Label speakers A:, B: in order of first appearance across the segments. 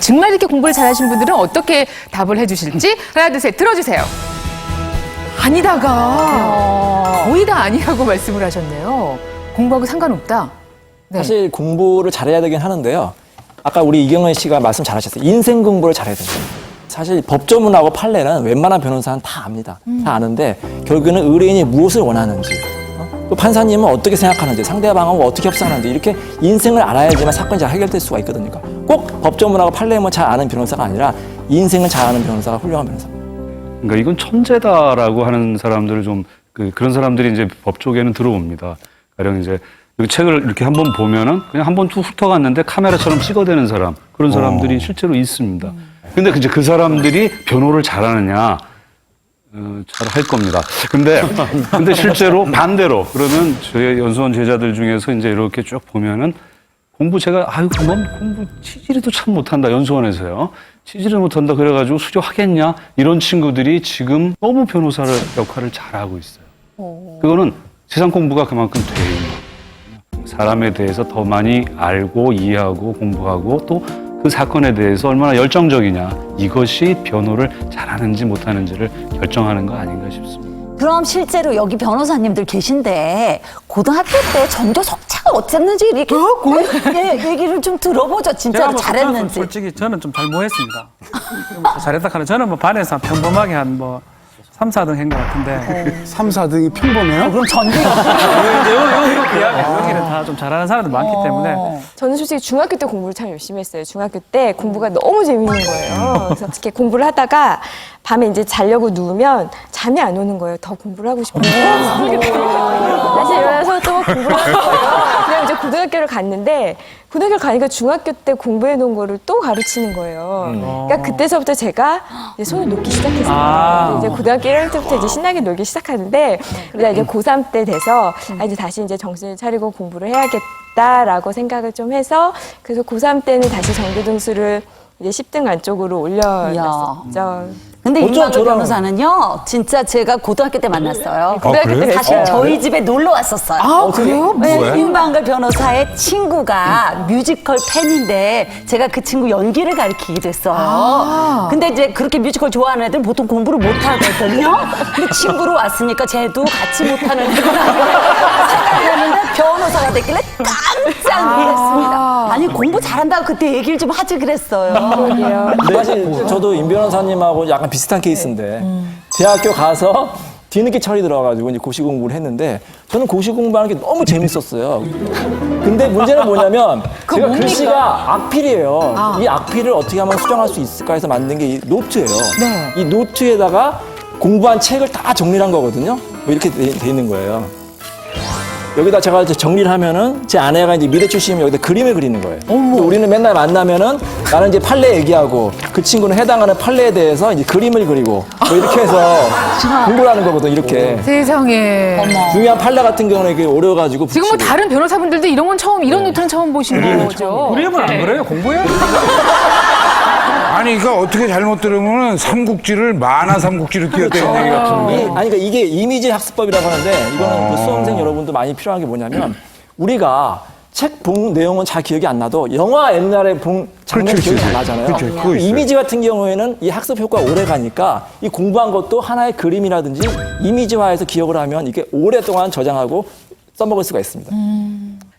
A: 정말 이렇게 공부를 잘하신 분들은 어떻게 답을 해주실지 하나, 둘, 셋 들어주세요. 아니다가 거의 다 아니라고 말씀을 하셨네요. 공부하고 상관없다. 네.
B: 사실 공부를 잘해야 되긴 하는데요. 아까 우리 이경은 씨가 말씀 잘하셨어요. 인생 공부를 잘해야 된다. 사실 법조문하고 판례는 웬만한 변호사는 다 압니다. 다 아는데 결국에는 의뢰인이 무엇을 원하는지 또 판사님은 어떻게 생각하는지 상대방하고 어떻게 협상하는지 이렇게 인생을 알아야지만 사건이 잘 해결될 수가 있거든요. 꼭 법조문하고 판례만 잘 아는 변호사가 아니라 인생을 잘 아는 변호사가 훌륭한 변호사입니다.
C: 그러니까 이건 천재다라고 하는 사람들을 좀 그런 사람들이 이제 법 쪽에는 들어옵니다. 가령 이제 이 책을 이렇게 한번 보면은 그냥 한번 툭 훑어갔는데 카메라처럼 찍어대는 사람 그런 사람들이 실제로 있습니다. 근데 이제 그 사람들이 변호를 잘하느냐? 잘 할 겁니다. 근데 실제로 반대로 그러면 저희 연수원 제자들 중에서 이제 이렇게 쭉 보면은 제가 넌 공부 치질이도 참 못한다 연수원에서요. 치질을 못한다 그래가지고 수료하겠냐 이런 친구들이 지금 너무 변호사를 역할을 잘하고 있어요. 그거는 세상 공부가 그만큼 돼 있는 거예요. 사람에 대해서 더 많이 알고 이해하고 공부하고 또 그 사건에 대해서 얼마나 열정적이냐 이것이 변호를 잘하는지 못하는지를 결정하는 거 아닌가 싶습니다.
D: 그럼 실제로 여기 변호사님들 계신데 고등학교 때 전교 석차가 어땠는지 이렇게 얘기를 좀 들어보죠. 진짜로 잘했는지.
E: 솔직히 저는 좀 잘못했습니다. 잘했다 하는 저는 뭐 반에서 평범하게 한 3, 4등 한 것 같은데.
F: 3, 4등이 평범해요?
D: 그럼 전교가
E: 여기는 다 좀 잘하는 사람들 많기 때문에.
G: 저는 솔직히 중학교 때 공부를 참 열심히 했어요. 중학교 때 공부가 너무 재밌는 거예요. 그래서 이렇게 공부를 하다가 밤에 이제 자려고 누우면 잠이 안 오는 거예요. 더 공부를 하고 싶어요. 다시 일어나서 또 공부를 하는 거예요. 그냥 이제 고등학교를 갔는데 고등학교를 가니까 중학교 때 공부해 놓은 거를 또 가르치는 거예요. 그러니까 그때서부터 제가 이제 손을 놓기 시작했어요. 이제 고등학교 1학년 때부터 이제 신나게 놀기 시작하는데 그러다 이제 고3 때 돼서 이제 다시 이제 정신을 차리고 공부를 해야겠다라고 생각을 좀 해서 그래서 고3 때는 다시 전교등수를 이제 10등 안쪽으로 올려놨었죠.
D: 근데 임방글 변호사는요, 진짜 제가 고등학교 때 만났어요.
G: 고등학교 때
D: 사실
G: 뵀어요.
D: 저희 집에 놀러 왔었어요.
A: 아, 그래요?
D: 네, 임방글 변호사의 친구가 뮤지컬 팬인데 제가 그 친구 연기를 가르치기도 했어요. 근데 이제 그렇게 뮤지컬 좋아하는 애들 보통 공부를 못 하거든요. 근데 친구로 왔으니까 쟤도 같이 못하는 애구나 생각했는데 변호사가 됐길래 깜짝 놀랐습니다. 아니 공부 잘한다고 그때 얘기를 좀 하지 그랬어요.
B: 근데 사실 저도 임 변호사님하고 약간 비슷한 케이스인데 대학교 가서 뒤늦게 철이 들어가지고 이제 고시 공부를 했는데 저는 고시 공부하는 게 너무 재밌었어요. 근데 문제는 뭐냐면 제가 글씨가 악필이에요. 이 악필을 어떻게 하면 수정할 수 있을까 해서 만든 게 이 노트예요. 이 노트에다가 공부한 책을 다 정리를 한 거거든요. 뭐 이렇게 돼 있는 거예요. 여기다 제가 이제 정리를 하면은 제 아내가 이제 미대 출신이면 여기다 그림을 그리는 거예요. 우리는 맨날 만나면은 나는 이제 판례 얘기하고 그 친구는 해당하는 판례에 대해서 이제 그림을 그리고 뭐 이렇게 해서 공부를 하는 거거든, 이렇게.
A: 세상에.
B: 중요한 판례 같은 경우는 이게 어려워가지고.
A: 지금 뭐
B: 붙이고.
A: 다른 변호사분들도 이런 건 처음, 이런 노트는 처음 보신 거죠?
E: 그림은 안 그래요? 공부해요?
F: 아니, 그러니까 어떻게 잘못 들으면 삼국지를 만화 삼국지로 띄웠다는 얘기 같은데.
B: 아니, 그러니까 이게 이미지 학습법이라고 하는데 이거는 그 수험생 여러분도 많이 필요한 게 뭐냐면 우리가 책 본 내용은 잘 기억이 안 나도 영화 옛날에 본 장면 기억이 잘 나잖아요.
F: 그렇죠. 그거 있어요.
B: 이미지 같은 경우에는 이 학습 효과가 오래 가니까 이 공부한 것도 하나의 그림이라든지 이미지화해서 기억을 하면 이게 오랫동안 저장하고 써먹을 수가 있습니다.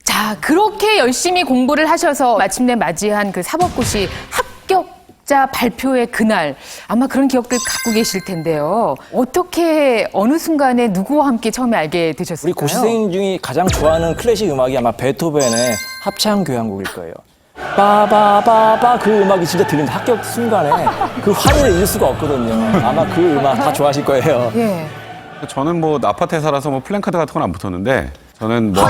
A: 자, 그렇게 열심히 공부를 하셔서 마침내 맞이한 그 사법고시 합격자 발표의 그날 아마 그런 기억들 갖고 계실 텐데요. 어떻게 어느 순간에 누구와 함께 처음에 알게 되셨을까요?
B: 우리 고시생 중에 가장 좋아하는 클래식 음악이 아마 베토벤의 합창교향곡일 거예요. 빠바바바 그 음악이 진짜 들리는 합격 순간에 그 환희를 잊을 수가 없거든요. 아마 그 음악 다 좋아하실 거예요.
A: 예.
H: 저는 뭐 아파트에 살아서 뭐 플랜카드 같은 건 안 붙었는데 저는 뭐,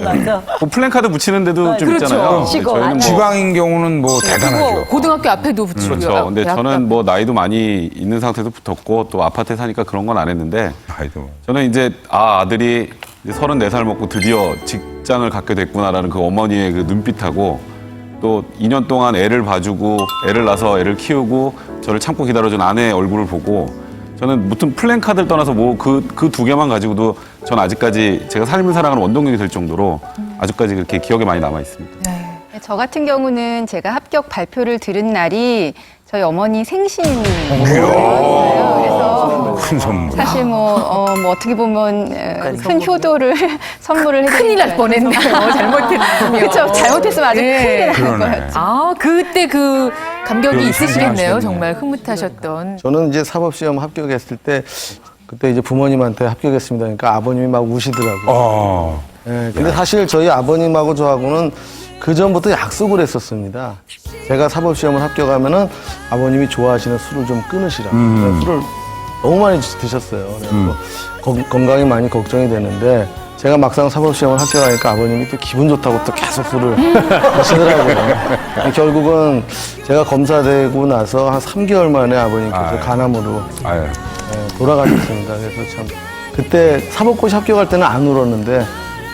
D: 맞아.
H: 뭐 플랜카드 붙이는 데도 좀
A: 그렇죠.
H: 있잖아요.
D: 시골.
H: 저희는 뭐
F: 지방인 경우는 뭐 대단하죠.
A: 고등학교 앞에도 붙이고요.
H: 그렇죠. 근데
A: 대학교
H: 저는 뭐 나이도 많이 있는 상태에서 붙었고 또 아파트에 사니까 그런 건 안 했는데
F: 아이도.
H: 저는 이제 아들이 이제 34살 먹고 드디어 직장을 갖게 됐구나라는 그 어머니의 그 눈빛하고 또 2년 동안 애를 봐주고 애를 낳아서 애를 키우고 저를 참고 기다려준 아내의 얼굴을 보고 저는 무슨 플랜카드를 떠나서 뭐 그 두 개만 가지고도 전 아직까지 제가 삶을 살아가는 원동력이 될 정도로 아직까지 그렇게 기억에 많이 남아 있습니다.
A: 네.
I: 저 같은 경우는 제가 합격 발표를 들은 날이 저희 어머니 생신이었어요. 그래서
F: 큰 선물.
I: 사실 뭐 어떻게 보면 큰 효도를 선물을 해드린
A: 큰일 날 뻔했네요. 잘못했군요.
I: 그렇죠. 잘못했으면 아주 큰일 날
F: 그러네.
I: 거였죠.
A: 아, 그때 그 감격이
F: 기억이
A: 있으시겠네요.
F: 생생하시겠네요.
A: 정말 흐뭇하셨던.
J: 저는 이제 사법시험 합격했을 때 그때 이제 부모님한테 합격했습니다. 그러니까 아버님이 막 우시더라고요. 예, 근데 사실 저희 아버님하고 저하고는 그 전부터 약속을 했었습니다. 제가 사법시험을 합격하면은 아버님이 좋아하시는 술을 좀 끊으시라고. 술을 너무 많이 드셨어요. 그래서 건강이 많이 걱정이 되는데 제가 막상 사법시험을 합격하니까 아버님이 또 기분 좋다고 또 계속 술을 하시더라고요. 결국은 제가 검사되고 나서 한 3개월 만에 아버님께서 간암으로
F: 아유.
J: 돌아가셨습니다. 그래서 참 그때 사법고시 합격할 때는 안 울었는데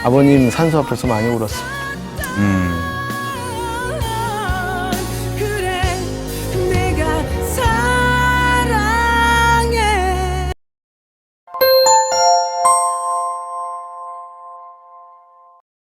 J: 아버님 산소 앞에서 많이 울었습니다.